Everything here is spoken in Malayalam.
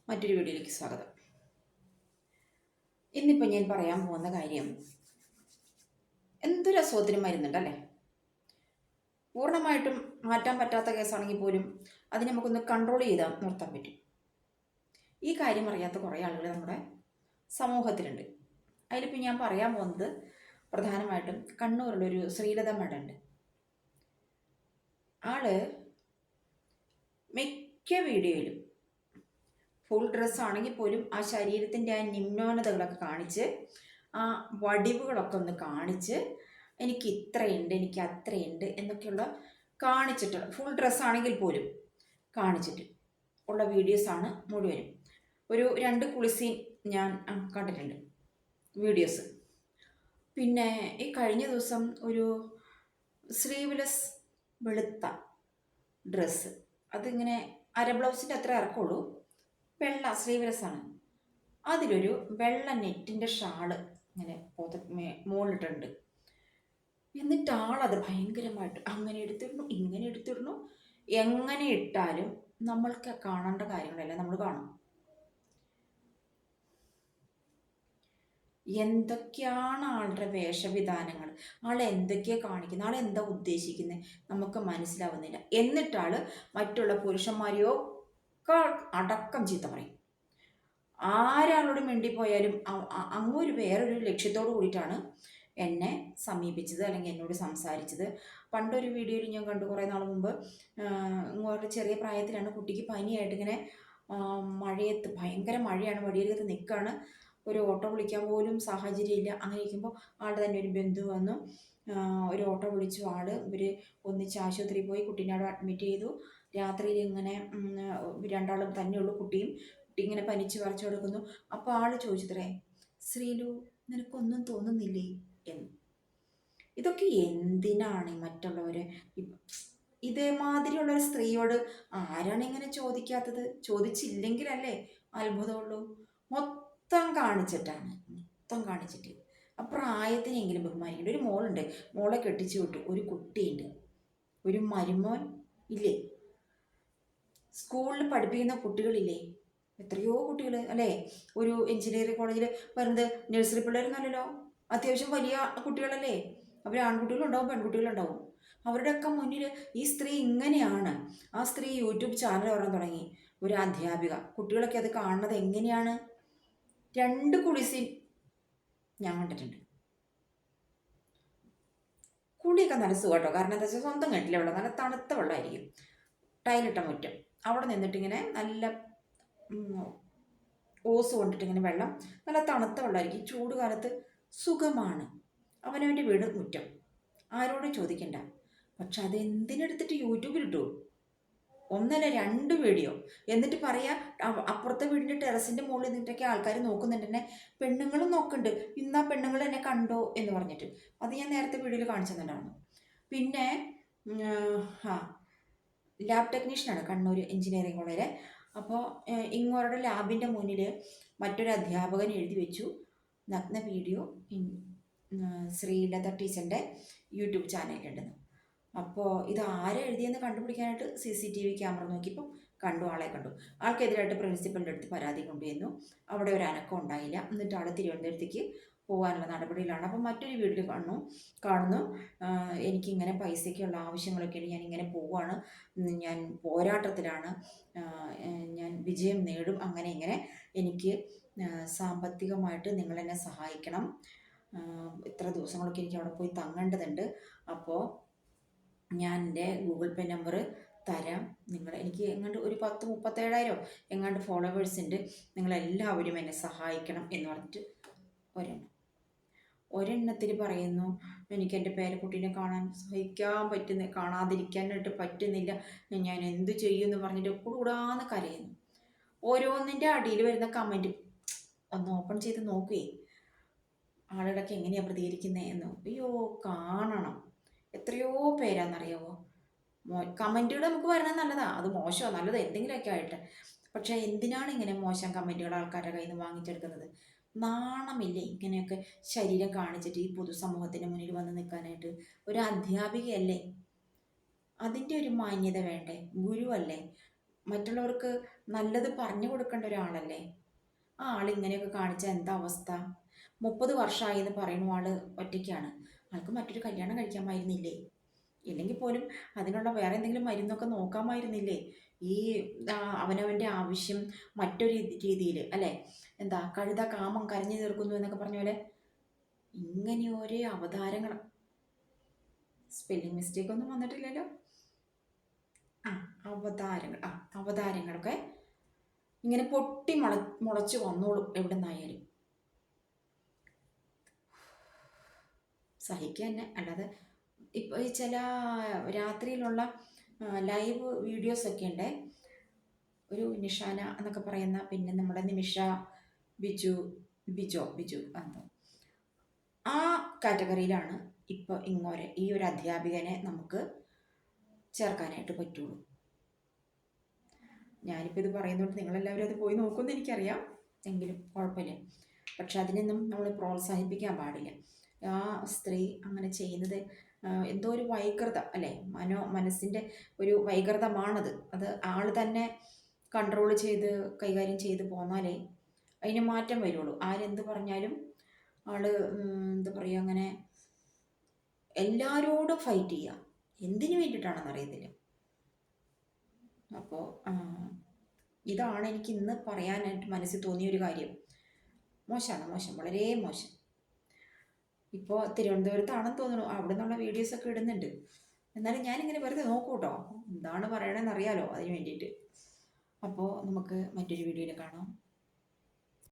മറ്റൊരു വീഡിയോയിലേക്ക് സ്വാഗതം. ഇന്നിപ്പോൾ ഞാൻ പറയാൻ പോകുന്ന കാര്യം എന്തൊരു അസുഖത്തിനും മരുന്നുണ്ടല്ലേ. പൂർണ്ണമായിട്ടും മാറ്റാൻ പറ്റാത്ത കേസാണെങ്കിൽ പോലും അതിനെ നമുക്കൊന്ന് കൺട്രോൾ ചെയ്താൽ നിർത്താൻ പറ്റും. ഈ കാര്യം അറിയാത്ത കുറേ ആളുകൾ നമ്മുടെ സമൂഹത്തിലുണ്ട്. അതിലിപ്പോൾ ഞാൻ പറയാൻ പോകുന്നത് പ്രധാനമായിട്ടും കണ്ണൂരിലൊരു ശ്രീലത മേഡം ഉണ്ട്. ആള് മിക്ക വീഡിയോയിലും ഫുൾ ഡ്രസ്സ് ആണെങ്കിൽ പോലും ആ ശരീരത്തിൻ്റെ ആ നിമ്നോന്നതകളൊക്കെ കാണിച്ച് ആ വടിവുകളൊക്കെ ഒന്ന് കാണിച്ച് എനിക്ക് ഇത്രയുണ്ട് എനിക്ക് അത്രയുണ്ട് എന്നൊക്കെയുള്ള കാണിച്ചിട്ട് ഫുൾ ഡ്രസ്സാണെങ്കിൽ പോലും കാണിച്ചിട്ട് ഉള്ള വീഡിയോസാണ് മുഴുവനും. ഒരു 2 കുളിസീൻ ഞാൻ കണ്ടിട്ടുണ്ട് വീഡിയോസ്. പിന്നെ ഈ കഴിഞ്ഞ ദിവസം ഒരു സ്ലീവ്ലെസ് വെളുത്ത ഡ്രസ്സ്, അതിങ്ങനെ അര ബ്ലൗസിൻ്റെ അത്ര ഇറക്കുള്ളൂ, വെള്ള സ്ലീവ്ലെസ് ആണ്. അതിലൊരു വെള്ള നെറ്റിൻ്റെ ഷാള് ഇങ്ങനെ മുകളിലിട്ടുണ്ട്. എന്നിട്ട് ആളത് ഭയങ്കരമായിട്ട് അങ്ങനെ എടുത്തിടണു ഇങ്ങനെ എടുത്തിടണു. എങ്ങനെ ഇട്ടാലും നമ്മൾക്ക് കാണേണ്ട കാര്യങ്ങളെല്ലാം നമ്മൾ കാണും. എന്തൊക്കെയാണ് ആളുടെ വേഷവിധാനങ്ങൾ, ആൾ എന്തൊക്കെയാണ് കാണിക്കുന്നത്, ആൾ എന്താ ഉദ്ദേശിക്കുന്നത് നമുക്ക് മനസ്സിലാവുന്നില്ല. എന്നിട്ടാൾ മറ്റുള്ള പുരുഷന്മാരെയോ അടക്കം ചീത്ത പറയും. ആരാളോട് മിണ്ടിപ്പോയാലും അങ്ങൊരു വേറൊരു ലക്ഷ്യത്തോട് കൂടിയിട്ടാണ് എന്നെ സമീപിച്ചത് അല്ലെങ്കിൽ എന്നോട് സംസാരിച്ചത്. പണ്ടൊരു വീഡിയോയിൽ ഞാൻ കണ്ടു, കുറേ നാൾ മുമ്പ്. ഇങ്ങോട്ട് ചെറിയ പ്രായത്തിലാണ്, കുട്ടിക്ക് പനിയായിട്ട് ഇങ്ങനെ മഴയത്ത്, ഭയങ്കര മഴയാണ്, വഴിയരികത്ത് നിൽക്കുകയാണ്, ഒരു ഓട്ടോ വിളിക്കാൻ പോലും സാഹചര്യമില്ല. അങ്ങനെ ഇരിക്കുമ്പോൾ ആളുടെ തന്നെ ഒരു ബന്ധു വന്നു, ഒരു ഓട്ടോ വിളിച്ചു. ഇവർ ഒന്നിച്ച് ആശുപത്രിയിൽ പോയി കുട്ടീനെ അവിടെ അഡ്മിറ്റ് ചെയ്തു. രാത്രിയിൽ ഇങ്ങനെ രണ്ടാളും തന്നെയുള്ളൂ, കുട്ടി ഇങ്ങനെ പനിച്ച് വരച്ചു കൊടുക്കുന്നു. അപ്പോൾ ആൾ ചോദിച്ചത്രേ, ശ്രീലു നിനക്കൊന്നും തോന്നുന്നില്ലേ എന്ന്. ഇതൊക്കെ എന്തിനാണ് മറ്റുള്ളവരെ ഇതേമാതിരിയുള്ള ഒരു സ്ത്രീയോട് ആരാണ് ഇങ്ങനെ ചോദിക്കാത്തത്? ചോദിച്ചില്ലെങ്കിലല്ലേ അത്ഭുതമുള്ളൂ. മൊത്തം കാണിച്ചിട്ടാണ്, മൊത്തം കാണിച്ചിട്ട്. ആ പ്രായത്തിനെങ്കിലും ബഹുമാനിക്കേണ്ട. ഒരു മോളുണ്ട്, മോളെ കെട്ടിച്ചു വിട്ടു, ഒരു കുട്ടിയുണ്ട്, ഒരു മരുമോൻ ഇല്ലേ, സ്കൂളിൽ പഠിപ്പിക്കുന്ന കുട്ടികളില്ലേ, എത്രയോ കുട്ടികൾ അല്ലേ. ഒരു എഞ്ചിനീയറിംഗ് കോളേജിൽ വരുന്നത് നഴ്സറി പിള്ളേരൊന്നുമല്ലല്ലോ, അത്യാവശ്യം വലിയ കുട്ടികളല്ലേ. അവർ ആൺകുട്ടികളുണ്ടാവും പെൺകുട്ടികളുണ്ടാവും. അവരുടെയൊക്കെ മുന്നിൽ ഈ സ്ത്രീ ഇങ്ങനെയാണ്. ആ സ്ത്രീ യൂട്യൂബ് ചാനൽ പറയാൻ തുടങ്ങി, ഒരു അധ്യാപിക. കുട്ടികളൊക്കെ അത് കാണുന്നത് എങ്ങനെയാണ്? 2 കുളിസീൻ ഞാൻ കണ്ടിട്ടുണ്ട്. കുളിയൊക്കെ നല്ല സുഖട്ടോ, കാരണം എന്താ വെച്ചാൽ സ്വന്തം കെട്ടിലെ വെള്ളം, നല്ല തണുത്ത വെള്ളമായിരിക്കും, ടൈലിട്ട മുറ്റം. അവിടെ നിന്നിട്ടിങ്ങനെ നല്ല ഓസ് കൊണ്ടിട്ട് ഇങ്ങനെ വെള്ളം, നല്ല തണുത്ത വെള്ളമായിരിക്കും. ചൂട് കാലത്ത് സുഖമാണ്. അവനവൻ്റെ വീട് മുറ്റം, ആരോടും ചോദിക്കണ്ട. പക്ഷെ അതെന്തിനെടുത്തിട്ട് യൂട്യൂബിലിട്ടു? 1 അല്ല 2 വീഡിയോ. എന്നിട്ട് പറയാ അപ്പുറത്തെ വീടിൻ്റെ ടെറസിൻ്റെ മുകളിൽ നിന്നിട്ടൊക്കെ ആൾക്കാർ നോക്കുന്നുണ്ട്, പെണ്ണുങ്ങളും നോക്കുന്നുണ്ട്, ഇന്നാ പെണ്ണുങ്ങൾ എന്നെ കണ്ടോ എന്ന് പറഞ്ഞിട്ട്. അത് ഞാൻ നേരത്തെ വീഡിയോയിൽ കാണിച്ചു തന്നിട്ടുണ്ടായിരുന്നു. പിന്നെ ലാബ് ടെക്നീഷ്യനാണ്, കണ്ണൂർ എഞ്ചിനീയറിംഗ് കോളേജിലെ. അപ്പോൾ ഇങ്ങോരുടെ ലാബിൻ്റെ മുന്നിൽ മറ്റൊരു അധ്യാപകൻ എഴുതി വെച്ചു, നഗ്ന വീഡിയോ ശ്രീലത ടീച്ചറിൻ്റെ യൂട്യൂബ് ചാനലിലുണ്ടെന്ന്. അപ്പോൾ ഇത് ആരെ എഴുതിയെന്ന് കണ്ടുപിടിക്കാനായിട്ട് CCTV ക്യാമറ നോക്കിയപ്പോൾ കണ്ടു, ആളെ കണ്ടു. ആൾക്കെതിരായിട്ട് പ്രിൻസിപ്പലിൻ്റെ അടുത്ത് പരാതി കൊണ്ടുവന്നു. അവിടെ ഒരു അനക്കം ഉണ്ടായില്ല. എന്നിട്ട് ആൾ തിരുവനന്തപുരത്തേക്ക് പോകാനുള്ള നടപടിയിലാണ്. അപ്പം മറ്റൊരു വീട്ടിൽ കാണുന്നു, എനിക്കിങ്ങനെ പൈസയ്ക്കുള്ള ആവശ്യങ്ങളൊക്കെയാണ്, ഞാനിങ്ങനെ പോവുകയാണ്, ഞാൻ പോരാട്ടത്തിലാണ്, ഞാൻ വിജയം നേടും, അങ്ങനെ ഇങ്ങനെ, എനിക്ക് സാമ്പത്തികമായിട്ട് നിങ്ങളെന്നെ സഹായിക്കണം, ഇത്ര ദിവസങ്ങളൊക്കെ എനിക്ക് അവിടെ പോയി തങ്ങേണ്ടതുണ്ട്, അപ്പോൾ ഞാൻ എൻ്റെ ഗൂഗിൾ പേ നമ്പർ തരാം, എനിക്ക് എങ്ങാണ്ട് ഒരു 37,000 എങ്ങാണ്ട് ഫോളോവേഴ്സ് ഉണ്ട്, നിങ്ങളെല്ലാവരും എന്നെ സഹായിക്കണം എന്ന് പറഞ്ഞിട്ട് ഒരെണ്ണത്തിൽ പറയുന്നു, എനിക്ക് എൻ്റെ പേരക്കുട്ടീനെ കാണാതിരിക്കാനായിട്ട് പറ്റുന്നില്ല, ഞാൻ എന്ത് ചെയ്യുമെന്ന് പറഞ്ഞിട്ട് കൂടാന്ന് കരയുന്നു. ഓരോന്നിൻ്റെ അടിയിൽ വരുന്ന കമൻറ്റ് ഒന്ന് ഓപ്പൺ ചെയ്ത് നോക്കുകയെ, ആളുകളൊക്കെ എങ്ങനെയാണ് പ്രതികരിക്കുന്നത് എന്ന്. അയ്യോ, കാണണം. എത്രയോ പേരാണെന്നറിയാമോ. കമൻറ്റുകൾ നമുക്ക് വരണത് നല്ലതാണ്, അത് മോശമോ നല്ലതോ എന്തെങ്കിലുമൊക്കെ ആയിട്ട്. പക്ഷേ എന്തിനാണ് ഇങ്ങനെ മോശം കമൻറ്റുകൾ ആൾക്കാരുടെ കയ്യിൽ നിന്ന് വാങ്ങിച്ചെടുക്കുന്നത്? നാണമില്ലേ ഇങ്ങനെയൊക്കെ ശരീരം കാണിച്ചിട്ട് ഈ പൊതുസമൂഹത്തിൻ്റെ മുന്നിൽ വന്ന് നിൽക്കാനായിട്ട്? ഒരു അധ്യാപികയല്ലേ, അതിൻ്റെ ഒരു മാന്യത വേണ്ടേ? ഗുരുവല്ലേ, മറ്റുള്ളവർക്ക് നല്ലത് പറഞ്ഞു കൊടുക്കേണ്ട ഒരാളല്ലേ. ആ ആൾ ഇങ്ങനെയൊക്കെ കാണിച്ചാൽ എന്താ അവസ്ഥ? 30 വർഷമായി എന്ന് പറയുന്ന ആള് ഒറ്റയ്ക്കാണ്. ആൾക്ക് മറ്റൊരു കല്യാണം കഴിക്കാമായിരുന്നില്ലേ? ഇല്ലെങ്കിൽ പോലും അതിനുള്ള വേറെ എന്തെങ്കിലും മരുന്നൊക്കെ നോക്കാമായിരുന്നില്ലേ? ഈ അവനവൻ്റെ ആവശ്യം മറ്റൊരു രീതിയിൽ അല്ലേ? എന്താ കഴുത കാമം കരഞ്ഞു തീർക്കുന്നു എന്നൊക്കെ പറഞ്ഞ പോലെ ഇങ്ങനെ ഓരോ അവതാരങ്ങൾ. സ്പെല്ലിംഗ് മിസ്റ്റേക്ക് ഒന്നും വന്നിട്ടില്ലല്ലോ. ആ അവതാരങ്ങൾ, അവതാരങ്ങളൊക്കെ ഇങ്ങനെ പൊട്ടി മുളച്ച് വന്നോളും എവിടെ നിന്നായാലും. സഹിക്കുക തന്നെ. അല്ലാതെ ഇപ്പോൾ ഈ ചില രാത്രിയിലുള്ള ലൈവ് വീഡിയോസൊക്കെ ഉണ്ട്. ഒരു നിഷാന എന്നൊക്കെ പറയുന്ന, പിന്നെ നമ്മുടെ നിമിഷ, ബിജു എന്തോ ആ കാറ്റഗറിയിലാണ് ഇപ്പോൾ ഈ ഒരു അധ്യാപികനെ നമുക്ക് ചേർക്കാനായിട്ട് പറ്റുള്ളൂ. ഞാനിപ്പോൾ ഇത് പറയുന്നതുകൊണ്ട് നിങ്ങളെല്ലാവരും അത് പോയി നോക്കുമെന്ന് എനിക്കറിയാം, എങ്കിലും കുഴപ്പമില്ല. പക്ഷെ അതിനൊന്നും നമ്മൾ പ്രോത്സാഹിപ്പിക്കാൻ പാടില്ല. ആ സ്ത്രീ അങ്ങനെ ചെയ്യുന്നത് എന്തോ ഒരു വൈകൃത അല്ലേ, മനസ്സിൻ്റെ ഒരു വൈകൃതമാണത്. അത് ആൾ തന്നെ കൺട്രോൾ ചെയ്ത് കൈകാര്യം ചെയ്ത് പോന്നാലേ അതിന് മാറ്റം വരുള്ളൂ. ആരെന്ത് പറഞ്ഞാലും ആള് എന്താ പറയുക, അങ്ങനെ എല്ലാവരോടും ഫൈറ്റ് ചെയ്യുക എന്തിനു വേണ്ടിയിട്ടാണെന്ന് അറിയത്തില്ല. അപ്പോൾ ഇതാണ് എനിക്ക് ഇന്ന് പറയാനായിട്ട് മനസ്സിൽ തോന്നിയൊരു കാര്യം. മോശമാണ്, മോശം, വളരെ മോശം. ഇപ്പോൾ തിരുവനന്തപുരത്താണെന്ന് തോന്നുന്നു, അവിടെ നിന്നുള്ള വീഡിയോസൊക്കെ ഇടുന്നുണ്ട്. എന്നാലും ഞാനിങ്ങനെ വെറുതെ നോക്കൂ കേട്ടോ, എന്താണ് പറയണമെന്ന് അറിയാലോ അതിന് വേണ്ടിയിട്ട്. അപ്പോൾ നമുക്ക് മറ്റൊരു വീഡിയോയിൽ കാണാം.